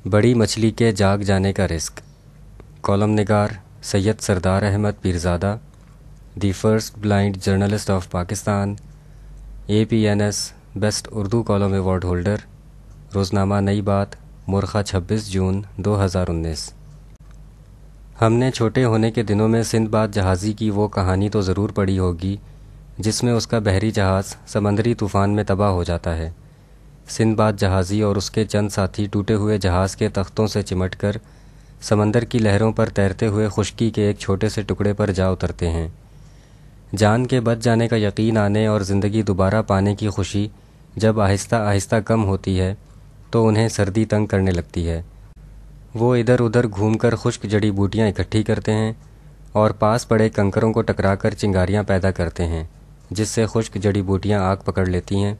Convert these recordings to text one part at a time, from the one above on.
بڑی مچھلی کے جاگ جانے کا رسک۔ کالم نگار Syed Sardar Ahmed Pirzada, the first blind journalist of Pakistan, APNS best Urdu column award holder, روزنامہ نئی بات، مورخہ 26 جون 2019۔ ہم نے چھوٹے ہونے کے دنوں میں سندھ باد جہازی کی وہ کہانی تو ضرور پڑھی ہوگی جس میں اس کا بحری جہاز سمندری طوفان میں تباہ ہو جاتا ہے۔ سندھ باد جہازی اور اس کے چند ساتھی ٹوٹے ہوئے جہاز کے تختوں سے چمٹ کر سمندر کی لہروں پر تیرتے ہوئے خشکی کے ایک چھوٹے سے ٹکڑے پر جا اترتے ہیں۔ جان کے بچ جانے کا یقین آنے اور زندگی دوبارہ پانے کی خوشی جب آہستہ آہستہ کم ہوتی ہے تو انہیں سردی تنگ کرنے لگتی ہے۔ وہ ادھر ادھر گھوم کر خشک جڑی بوٹیاں اکٹھی کرتے ہیں اور پاس پڑے کنکروں کو ٹکرا کر چنگاریاں پیدا کرتے ہیں جس سے خشک جڑی بوٹیاں آگ پکڑ لیتی ہیں۔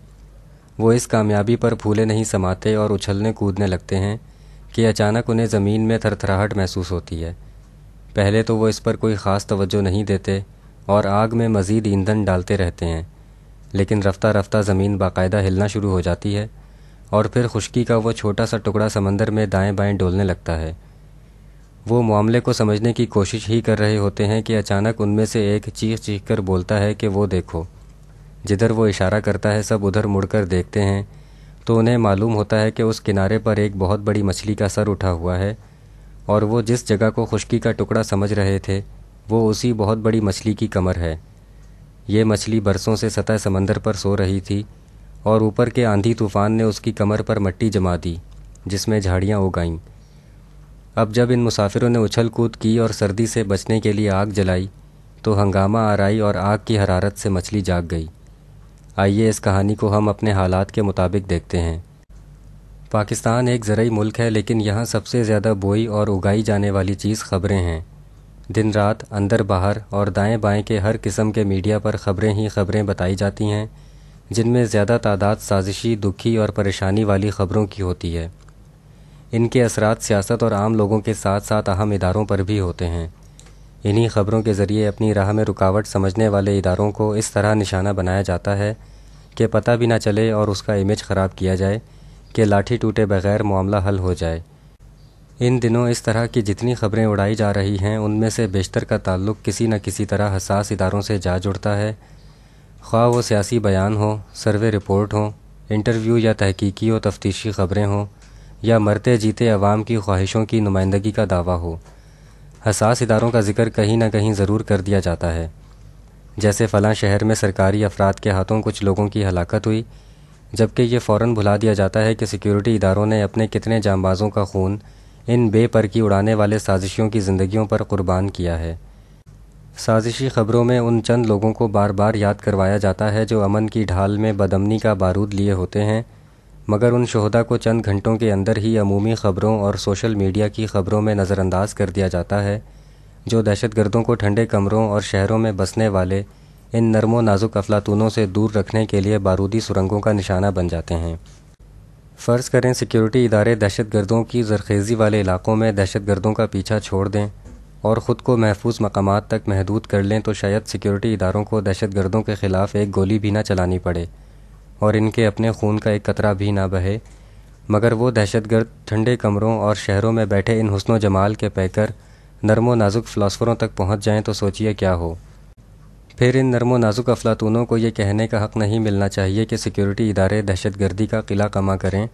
وہ اس کامیابی پر پھولے نہیں سماتے اور اچھلنے کودنے لگتے ہیں کہ اچانک انہیں زمین میں تھرتھراہٹ محسوس ہوتی ہے۔ پہلے تو وہ اس پر کوئی خاص توجہ نہیں دیتے اور آگ میں مزید ایندھن ڈالتے رہتے ہیں، لیکن رفتہ رفتہ زمین باقاعدہ ہلنا شروع ہو جاتی ہے اور پھر خشکی کا وہ چھوٹا سا ٹکڑا سمندر میں دائیں بائیں ڈولنے لگتا ہے۔ وہ معاملے کو سمجھنے کی کوشش ہی کر رہے ہوتے ہیں کہ اچانک ان میں سے ایک چیخ چیخ کر بولتا ہے کہ وہ دیکھو۔ جدھر وہ اشارہ کرتا ہے سب ادھر مڑ کر دیکھتے ہیں تو انہیں معلوم ہوتا ہے کہ اس کنارے پر ایک بہت بڑی مچھلی کا سر اٹھا ہوا ہے، اور وہ جس جگہ کو خشکی کا ٹکڑا سمجھ رہے تھے وہ اسی بہت بڑی مچھلی کی کمر ہے۔ یہ مچھلی برسوں سے سطح سمندر پر سو رہی تھی اور اوپر کے آندھی طوفان نے اس کی کمر پر مٹی جما دی جس میں جھاڑیاں اگائیں۔ اب جب ان مسافروں نے اچھل کود کی اور سردی سے بچنے کے لیے آگ جلائی تو ہنگامہ آرائی اور آگ کی حرارت سے مچھلی جاگ گئی۔ آئیے اس کہانی کو ہم اپنے حالات کے مطابق دیکھتے ہیں۔ پاکستان ایک زرعی ملک ہے، لیکن یہاں سب سے زیادہ بوئی اور اگائی جانے والی چیز خبریں ہیں۔ دن رات اندر باہر اور دائیں بائیں کے ہر قسم کے میڈیا پر خبریں ہی خبریں بتائی جاتی ہیں، جن میں زیادہ تعداد سازشی، دکھی اور پریشانی والی خبروں کی ہوتی ہے۔ ان کے اثرات سیاست اور عام لوگوں کے ساتھ ساتھ اہم اداروں پر بھی ہوتے ہیں۔ انہی خبروں کے ذریعے اپنی راہ میں رکاوٹ سمجھنے والے اداروں کو اس طرح نشانہ بنایا جاتا ہے کہ پتہ بھی نہ چلے اور اس کا امیج خراب کیا جائے کہ لاٹھی ٹوٹے بغیر معاملہ حل ہو جائے۔ ان دنوں اس طرح کی جتنی خبریں اڑائی جا رہی ہیں ان میں سے بیشتر کا تعلق کسی نہ کسی طرح حساس اداروں سے جا جڑتا ہے، خواہ وہ سیاسی بیان ہوں، سروے رپورٹ ہوں، انٹرویو یا تحقیقی و تفتیشی خبریں ہوں، یا مرتے جیتے عوام کی خواہشوں کی نمائندگی کا دعویٰ ہو۔ حساس اداروں کا ذکر کہیں نہ کہیں ضرور کر دیا جاتا ہے، جیسے فلاں شہر میں سرکاری افراد کے ہاتھوں کچھ لوگوں کی ہلاکت ہوئی، جبکہ یہ فوراً بھلا دیا جاتا ہے کہ سیکیورٹی اداروں نے اپنے کتنے جانبازوں کا خون ان بے پر کی اڑانے والے سازشیوں کی زندگیوں پر قربان کیا ہے۔ سازشی خبروں میں ان چند لوگوں کو بار بار یاد کروایا جاتا ہے جو امن کی ڈھال میں بدامنی کا بارود لیے ہوتے ہیں، مگر ان شہداء کو چند گھنٹوں کے اندر ہی عمومی خبروں اور سوشل میڈیا کی خبروں میں نظر انداز کر دیا جاتا ہے، جو دہشت گردوں کو ٹھنڈے کمروں اور شہروں میں بسنے والے ان نرم و نازک افلاطونوں سے دور رکھنے کے لیے بارودی سرنگوں کا نشانہ بن جاتے ہیں۔ فرض کریں سیکیورٹی ادارے دہشت گردوں کی زرخیزی والے علاقوں میں دہشت گردوں کا پیچھا چھوڑ دیں اور خود کو محفوظ مقامات تک محدود کر لیں تو شاید سیکیورٹی اداروں کو دہشت گردوں کے خلاف ایک گولی بھی نہ چلانی پڑے اور ان کے اپنے خون کا ایک قطرہ بھی نہ بہے، مگر وہ دہشت گرد ٹھنڈے کمروں اور شہروں میں بیٹھے ان حسن و جمال کے پیکر نرم و نازک فلاسفروں تک پہنچ جائیں تو سوچئے کیا ہو۔ پھر ان نرم و نازک افلاطونوں کو یہ کہنے کا حق نہیں ملنا چاہیے کہ سیکیورٹی ادارے دہشت گردی کا قلعہ کما کریں،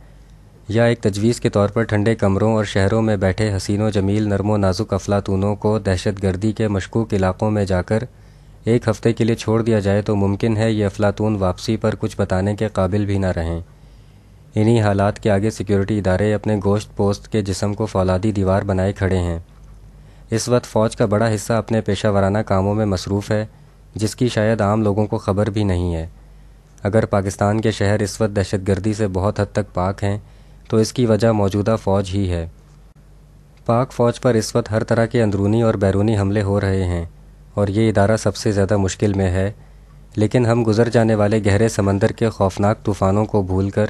یا ایک تجویز کے طور پر ٹھنڈے کمروں اور شہروں میں بیٹھے حسین و جمیل نرم و نازک افلاطونوں کو دہشت گردی کے مشکوک علاقوں میں جا کر ایک ہفتے کے لیے چھوڑ دیا جائے تو ممکن ہے یہ افلاطون واپسی پر کچھ بتانے کے قابل بھی نہ رہیں۔ انہی حالات کے آگے سیکیورٹی ادارے اپنے گوشت پوست کے جسم کو فولادی دیوار بنائے کھڑے ہیں۔ اس وقت فوج کا بڑا حصہ اپنے پیشہ ورانہ کاموں میں مصروف ہے، جس کی شاید عام لوگوں کو خبر بھی نہیں ہے۔ اگر پاکستان کے شہر اس وقت دہشت گردی سے بہت حد تک پاک ہیں تو اس کی وجہ موجودہ فوج ہی ہے۔ پاک فوج پر اس وقت ہر طرح کے اندرونی اور بیرونی حملے ہو رہے ہیں اور یہ ادارہ سب سے زیادہ مشکل میں ہے، لیکن ہم گزر جانے والے گہرے سمندر کے خوفناک طوفانوں کو بھول کر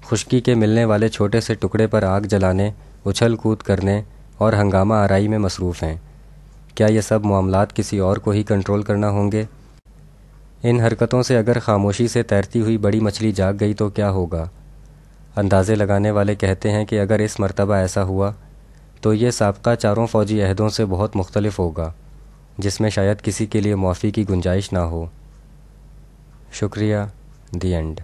خشکی کے ملنے والے چھوٹے سے ٹکڑے پر آگ جلانے، اچھل کود کرنے اور ہنگامہ آرائی میں مصروف ہیں۔ کیا یہ سب معاملات کسی اور کو ہی کنٹرول کرنا ہوں گے؟ ان حرکتوں سے اگر خاموشی سے تیرتی ہوئی بڑی مچھلی جاگ گئی تو کیا ہوگا؟ اندازے لگانے والے کہتے ہیں کہ اگر اس مرتبہ ایسا ہوا تو یہ سابقہ چاروں فوجی عہدوں سے بہت مختلف ہوگا، جس میں شاید کسی کے لیے معافی کی گنجائش نہ ہو۔ شکریہ، دی اینڈ۔